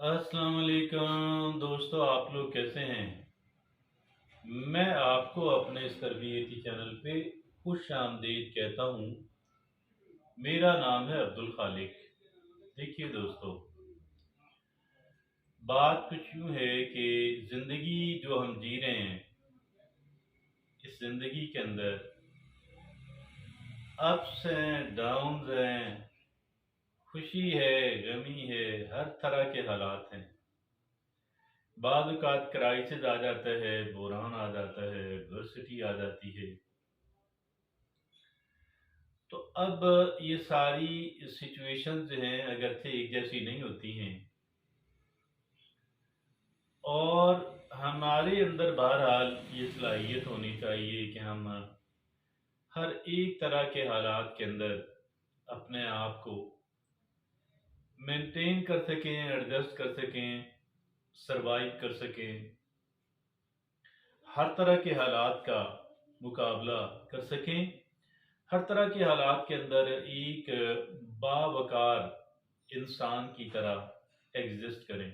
अस्सलाम वालेकुम दोस्तों, आप लोग कैसे हैं। मैं आपको अपने इस तरबियती चैनल पे खुश आमदीद कहता हूँ। मेरा नाम है अब्दुल खालिक। देखिए दोस्तों, बात कुछ यूँ है कि ज़िंदगी जो हम जी रहे हैं, इस ज़िंदगी के अंदर अप्स हैं, डाउन्स हैं, खुशी है, गमी है, हर तरह के हालात हैं। बाद औक़ात क्राइसिस आ जाता है, बुहरान आ जाता है, एडवर्सिटी आ जाती है। तो अब ये सारी सिचुएशंस जो हैं अगरचे एक जैसी नहीं होती हैं, और हमारे अंदर बहरहाल ये सलाहियत होनी चाहिए कि हम हर एक तरह के हालात के अंदर अपने आप को मेंटेन कर सकें, एडजस्ट कर सकें, सरवाइव कर सकें, हर तरह के हालात का मुकाबला कर सकें, हर तरह के हालात के अंदर एक बावकार इंसान की तरह एग्जिस्ट करें।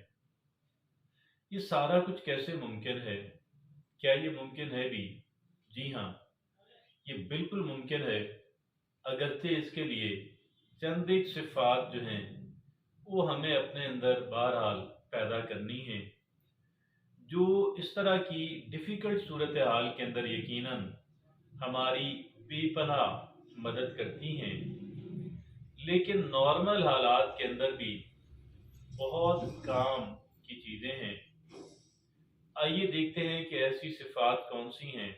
ये सारा कुछ कैसे मुमकिन है? क्या ये मुमकिन है भी? जी हाँ, ये बिल्कुल मुमकिन है, अगरचे इसके लिए चंद एक सिफ़ात जो हैं वो हमें अपने अंदर बहरहाल पैदा करनी है, जो इस तरह की डिफ़िकल्ट सूरत हाल के अंदर यकीनन हमारी बेपनाह मदद करती हैं, लेकिन नॉर्मल हालात के अंदर भी बहुत काम की चीज़ें हैं। आइए देखते हैं कि ऐसी सिफ़ात कौन सी हैं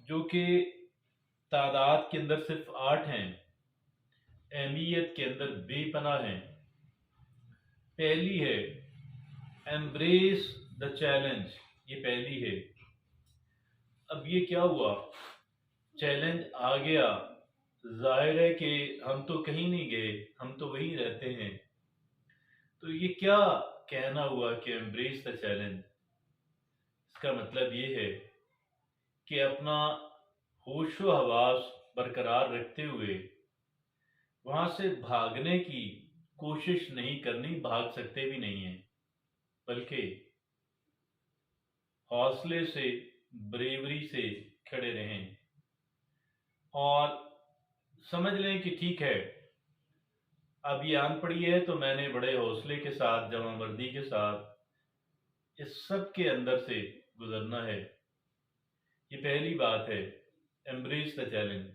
जो कि तादाद के अंदर सिर्फ 8 हैं, अहमियत के अंदर बेपनाह हैं। पहली है एम्ब्रेस द चैलेंज, ये पहली है। अब ये क्या हुआ, चैलेंज आ गया, जाहिर है कि हम तो कहीं नहीं गए, हम तो वहीं रहते हैं। तो ये क्या कहना हुआ कि एम्ब्रेस द चैलेंज? इसका मतलब ये है कि अपना होशो हवास बरकरार रखते हुए वहाँ से भागने की कोशिश नहीं करनी, भाग सकते भी नहीं हैं, बल्कि हौसले से, ब्रेवरी से खड़े रहें और समझ लें कि ठीक है, अब ये आन पड़ी है तो मैंने बड़े हौसले के साथ, जवांमर्दी के साथ इस सब के अंदर से गुजरना है। ये पहली बात है, एम्ब्रेस द चैलेंज,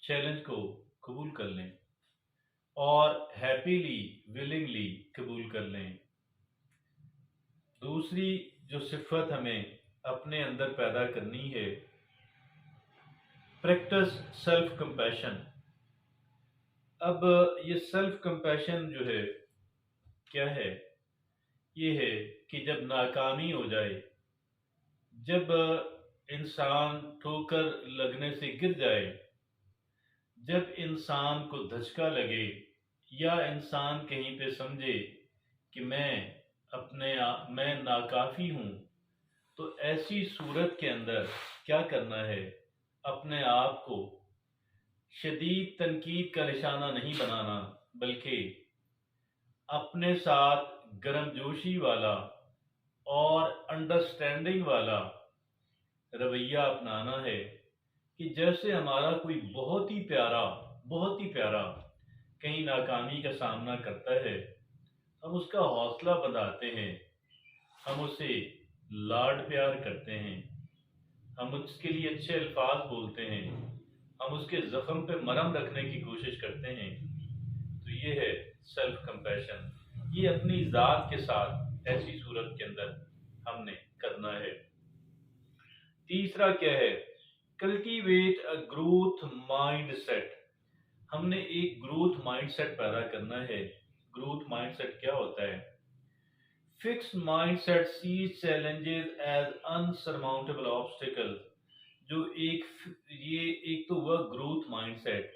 चैलेंज को कबूल कर लें और हैप्पीली, विलिंगली कबूल कर लें। दूसरी जो सिफत हमें अपने अंदर पैदा करनी है, प्रैक्टिस सेल्फ कंपैशन। अब ये सेल्फ कंपैशन जो है क्या है? ये है कि जब नाकामी हो जाए, जब इंसान ठोकर लगने से गिर जाए, जब इंसान को धचका लगे या इंसान कहीं पे समझे कि मैं नाकाफी हूँ, तो ऐसी सूरत के अंदर क्या करना है? अपने आप को शदीद तनकीद का निशाना नहीं बनाना, बल्कि अपने साथ गर्मजोशी वाला और अंडरस्टैंडिंग वाला रवैया अपनाना है कि जैसे हमारा कोई बहुत ही प्यारा कहीं नाकामी का सामना करता है, हम उसका हौसला बढ़ाते हैं, हम उसे लाड प्यार करते हैं, हम उसके लिए अच्छे अल्फाज बोलते हैं, हम उसके ज़ख्म पे मरहम रखने की कोशिश करते हैं। तो ये है सेल्फ कंपैशन। ये अपनी ज़ात के साथ ऐसी सूरत के अंदर हमने करना है। तीसरा क्या है? Cultivate a growth mindset. हमने एक ग्रोथ माइंडसेट पैदा करना है। ग्रोथ माइंडसेट क्या होता है? Fixed mindset sees challenges as insurmountable obstacle. जो ये एक तो हुआ ग्रोथ माइंडसेट,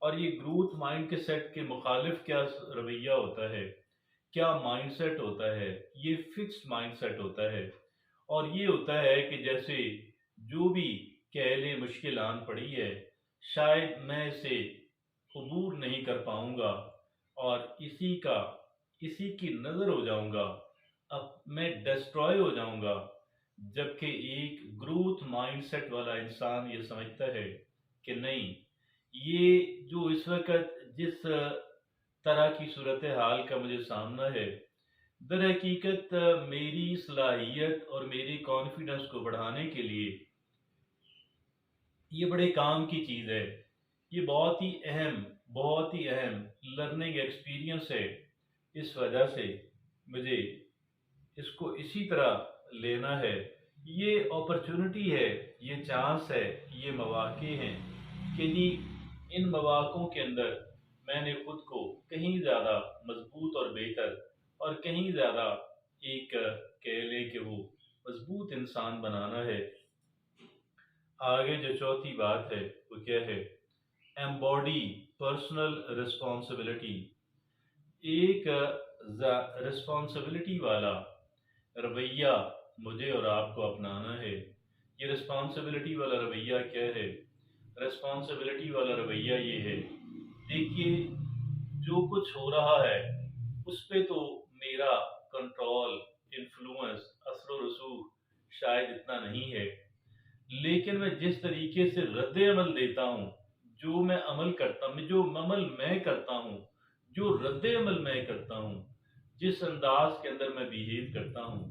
और ये ग्रोथ माइंड के सेट के मुखालिफ क्या रवैया होता है, क्या माइंडसेट होता है? ये फिक्स्ड माइंडसेट होता है, और ये होता है कि जैसे जो भी कह ले मुश्किल आन पड़ी है, शायद मैं इसे अबूर नहीं कर पाऊंगा, और किसी की नज़र हो जाऊंगा, अब मैं डिस्ट्रॉय हो जाऊंगा। जबकि एक ग्रोथ माइंडसेट वाला इंसान ये समझता है कि नहीं, ये जो इस वक्त जिस तरह की सूरत हाल का मुझे सामना है, दर हकीकत मेरी सलाहियत और मेरी कॉन्फिडेंस को बढ़ाने के लिए ये बड़े काम की चीज़ है। ये बहुत ही अहम लर्निंग एक्सपीरियंस है। इस वजह से मुझे इसको इसी तरह लेना है। ये अपॉर्चुनिटी है, ये चांस है, ये मौके हैं कि जी इन मौक़ों के अंदर मैंने खुद को कहीं ज़्यादा मजबूत और बेहतर और कहीं ज़्यादा एक कह लें कि वो मजबूत इंसान बनाना है। आगे जो चौथी बात है वो क्या है? Embody personal responsibility. एक रिस्पॉन्सिबिलिटी वाला रवैया मुझे और आपको अपनाना है। ये रिस्पॉन्सिबिलिटी वाला रवैया क्या है? रिस्पॉन्सिबिलिटी वाला रवैया ये है, देखिए, जो कुछ हो रहा है उस पे तो मेरा कंट्रोल, इन्फ्लुएंस, असर रसूख शायद इतना नहीं है, लेकिन मैं जिस तरीके से रद्द अमल देता हूँ, जो मैं अमल करता हूँ, जो अमल मैं करता हूँ, जो रद्द अमल मैं करता हूँ, जिस अंदाज के अंदर मैं बिहेव करता हूँ,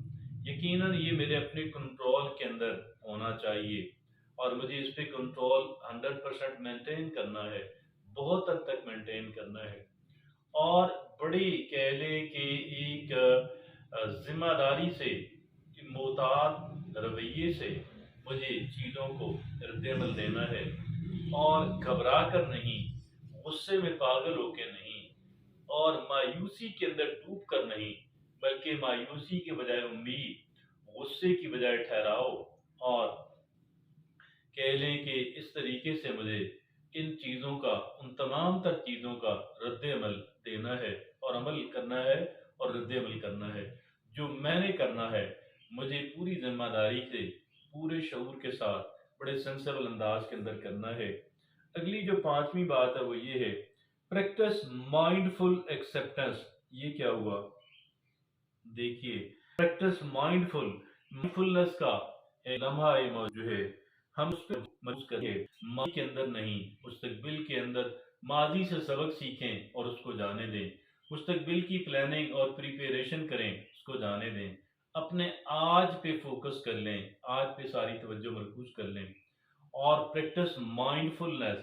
यकीनन ये मेरे अपने कंट्रोल के अंदर होना चाहिए और मुझे इस पे कंट्रोल 100% मेंटेन करना है, बहुत हद तक मेंटेन करना है। और बड़ी कह लें कि एक जिम्मेदारी से, मोहतात रवैये से मुझे चीज़ों को रद्द-ए-अमल देना है और घबरा कर नहीं, गुस्से में पागल होकर नहीं और मायूसी के अंदर डूब कर नहीं, बल्कि मायूसी के बजाय उम्मीद, गुस्से की बजाय ठहराव और कह लें कि इस तरीके से मुझे इन चीज़ों का, उन तमाम तर चीज़ों का रद्द-ए-अमल देना है और अमल करना है और रद्द-ए-अमल करना है। जो मैंने करना है, मुझे पूरी ज़िम्मेदारी से, पूरे शऊर के साथ, बड़े सेंसिबल अंदाज के अंदर करना है। अगली जो पांचवी बात है वो ये है, प्रैक्टिस माइंडफुल एक्सेप्टेंस। ये क्या हुआ? देखिए, प्रैक्टिस माइंडफुलनेस का एक लम्हा जो है, हम उस पर मर्ज करें, माजी के अंदर नहीं, मुस्तकबिल के अंदर। माजी से सबक सीखें और उसको जाने दें, मुस्तकबिल की प्लानिंग और प्रिपरेशन करें, उसको जाने दें। अपने आज पे फोकस कर लें, आज पे सारी तवज्जो मरकूज कर लें और practice mindfulness,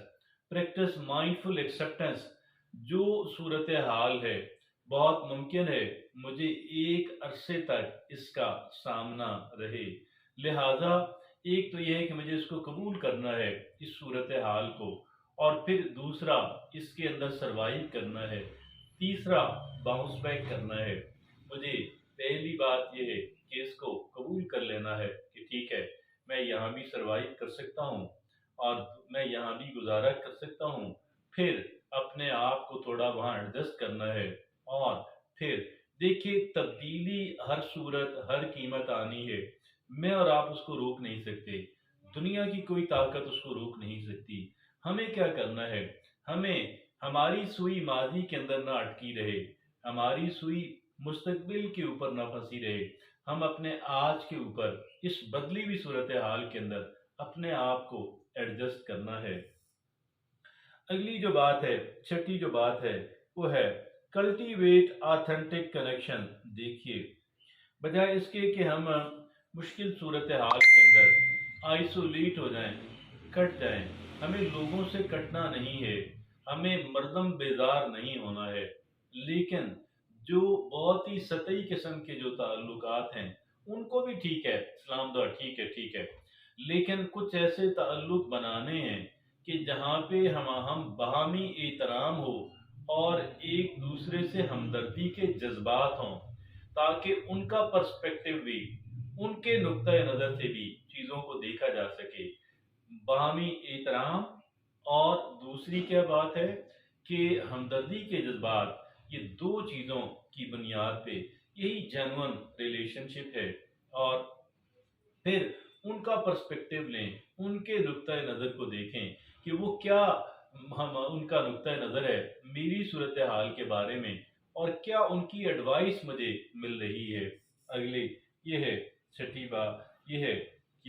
practice mindful acceptance. जो सूरत हाल है, बहुत मुमकिन है मुझे एक अरसे तक इसका सामना रहे, लिहाजा एक तो यह है कि मुझे इसको कबूल करना है, इस सूरत हाल को, और फिर दूसरा इसके अंदर सरवाइव करना है, तीसरा बाउंस बैक करना है। मुझे पहली बात यह है कि इसको कबूल कर लेना है कि ठीक है, मैं यहाँ भी सरवाइव कर सकता हूँ और मैं यहाँ भी गुजारा कर सकता हूँ। फिर अपने आप को थोड़ा वहाँ एडजस्ट करना है और फिर देखिए, तब्दीली हर सूरत, हर कीमत आनी है। मैं और आप उसको रोक नहीं सकते, दुनिया की कोई ताकत उसको रोक नहीं सकती। हमें क्या करना है? हमें हमारी सुई माजी के अंदर ना अटकी रहे, हमारी सुई मुस्तकबिल के ऊपर ना फंसी रहे। हम अपने आज के ऊपर इस बदली हुई सूरत हाल के अंदर अपने आप को एडजस्ट करना है। अगली जो बात है, छठी जो बात है वो है कल्टीवेट ऑथेंटिक कनेक्शन। देखिए, बजाय इसके कि हम मुश्किल सूरत हाल के अंदर आइसोलेट हो जाएं, कट जाएं, हमें लोगों से कटना नहीं है, हमें मरदम बेजार नहीं होना है, लेकिन जो बहुत ही सतही किस्म के जो ताल्लुकात हैं उनको भी ठीक है, सलाम दुआ ठीक है, लेकिन कुछ ऐसे ताल्लुक बनाने हैं कि जहाँ पे हम बाहमी एहतराम हो और एक दूसरे से हमदर्दी के जज्बात हों, ताकि उनका पर्सपेक्टिव भी, उनके नुक्ता नज़र से भी चीज़ों को देखा जा सके। बाहमी एहतराम और दूसरी क्या बात है कि हमदर्दी के जज्बात, ये दो चीज़ों की बुनियाद पे यही जेन्युइन रिलेशनशिप है। और फिर उनका पर्सपेक्टिव लें, उनके नुक्ता नज़र को देखें कि वो क्या, हम उनका नुक्ता नज़र है मेरी सूरत हाल के बारे में, اور کیا ان کی ایڈوائس مجھے مل رہی ہے۔ اگلی یہ ہے چھٹی بات، یہ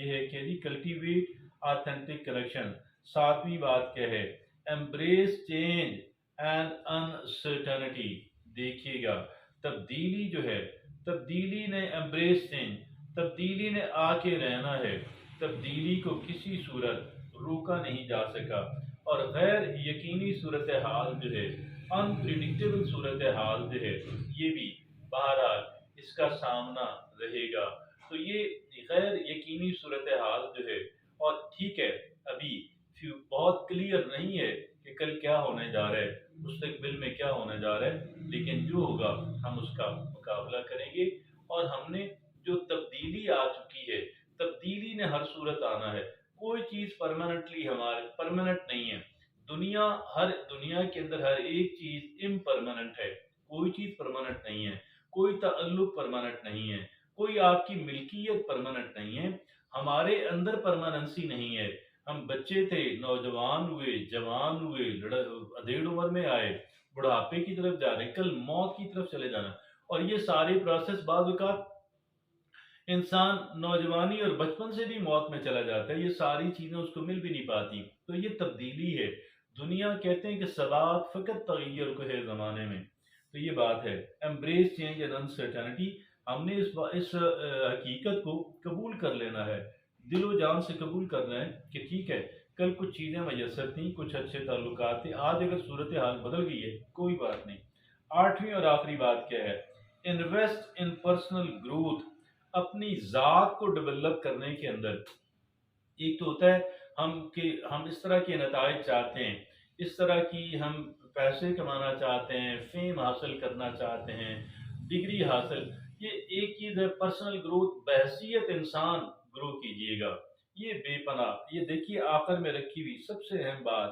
ہے کہ جی کلٹیویٹ آتھینٹک کنیکشن۔ ساتویں بات کیا ہے؟ Embrace change and uncertainty. دیکھیے گا تبدیلی جو ہے، تبدیلی نے ایمبریس چینج، تبدیلی نے آ کے رہنا ہے، تبدیلی کو کسی صورت روکا نہیں جا سکا، اور غیر یقینی صورتحال جو ہے، انپریڈکٹیبل صورتحال جو ہے، یہ بھی بہرحال اس کا سامنا رہے گا۔ تو یہ غیر یقینی صورتحال جو ہے، اور ٹھیک ہے ابھی بہت کلیئر نہیں ہے کہ کل کیا ہونے جا رہا ہے، مستقبل میں کیا ہونے جا رہا ہے، لیکن جو ہوگا ہم اس کا مقابلہ کریں گے۔ اور ہم نے جو تبدیلی آ چکی ہے، تبدیلی نے ہر صورت آنا ہے، کوئی چیز پرماننٹلی ہمارے پرماننٹ نہیں ہے۔ دنیا کے اندر ہر ایک چیز امپرماننٹ ہے، کوئی چیز پرماننٹ نہیں ہے، کوئی تعلق پرماننٹ نہیں ہے، کوئی آپ کی ملکیت پرماننٹ نہیں ہے، ہمارے اندر پرماننسی نہیں ہے۔ ہم بچے تھے، نوجوان ہوئے، جوان ہوئے، ادھیڑ عمر میں آئے، بڑھاپے کی طرف جا رہے ہیں، کل موت کی طرف چلے جانا، اور یہ سارے پروسیس بعض اوقات انسان نوجوانی اور بچپن سے بھی موت میں چلا جاتا ہے، یہ ساری چیزیں اس کو مل بھی نہیں پاتی۔ تو یہ تبدیلی ہے، دنیا کہتے ہیں کہ ثبات فقط تغیر کو ہے زمانے میں۔ تو یہ بات ہے، ایمبریس چینج اینڈ انسرٹنٹی۔ ہم نے اس حقیقت کو قبول کر لینا ہے، دل و جان سے قبول کرنا ہے کہ ٹھیک ہے کل کچھ چیزیں میسر تھیں، کچھ اچھے تعلقات تھے، آج اگر صورتحال بدل گئی ہے کوئی بات نہیں۔ آٹھویں اور آخری بات کیا ہے؟ Invest in personal growth. اپنی ذات کو ڈیولپ کرنے کے اندر ایک تو ہوتا ہے ہم اس طرح کے نتائج چاہتے ہیں، اس طرح کی ہم پیسے کمانا چاہتے ہیں، فیم حاصل کرنا چاہتے ہیں، ڈگری حاصل، یہ ایک چیز ہے۔ پرسنل گروتھ بحیثیت انسان گرو کیجئے گا، یہ بے پناہ، یہ دیکھیے آخر میں رکھی ہوئی سب سے اہم بات،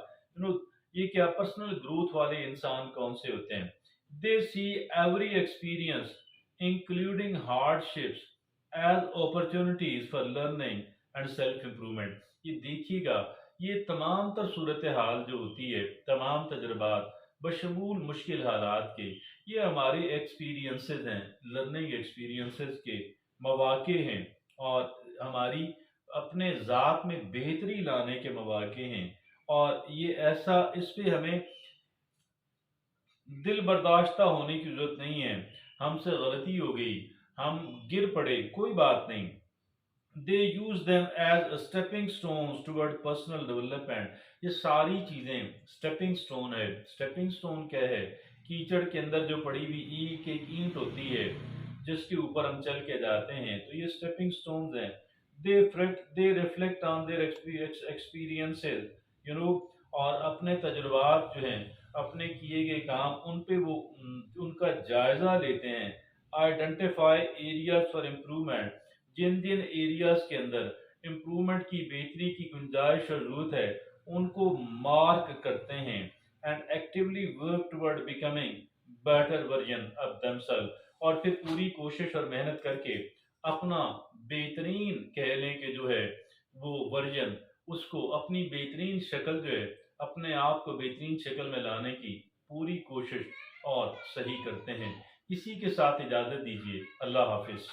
یہ کیا پرسنل گروتھ والے انسان کون سے ہوتے ہیں؟ They see every experience including hardships as opportunities for learning and self improvement. یہ دیکھیے گا یہ تمام تر صورتحال جو ہوتی ہے، تمام تجربات بشمول مشکل حالات کے، یہ ہمارے ایکسپیرینسز ہیں، لرننگ ایکسپیرینسز کے مواقع ہیں، اور ہماری اپنے ذات میں بہتری لانے کے مواقع ہیں۔ اور یہ ایسا، اس پہ ہمیں دل برداشتہ ہونے کی ضرورت نہیں ہے، ہم سے غلطی ہو گئی، ہم گر پڑے، کوئی بات نہیں۔ they use them as a stepping stones toward personal development۔ یہ ساری چیزیں stepping stone ہے۔ stepping stone کیا ہے؟ کیچڑ کے اندر جو پڑی ہوئی ایک ایک اینٹ ہوتی ہے جس کے اوپر ہم چل کے جاتے ہیں، تو یہ stepping stones ہیں۔ they reflect on their experiences، اور اپنے تجربات جو ہیں، اپنے کیے گئے کام، ان پہ وہ ان کا جائزہ لیتے ہیں۔ identify areas for improvement، جن ایریاز کے اندر امپرومنٹ کی، بہتری کی گنجائش اور ضرورت ہے، ان کو مارک کرتے ہیں۔ And actually work toward becoming better version of themselves، اور پھر پوری کوشش اور محنت کر کے اپنا بہترین کہہ لیں کہ جو ہے وہ ورژن، اس کو اپنی بہترین شکل جو ہے، اپنے آپ کو بہترین شکل میں لانے کی پوری کوشش اور صحیح کرتے ہیں۔ اسی کے ساتھ اجازت دیجیے، اللہ حافظ۔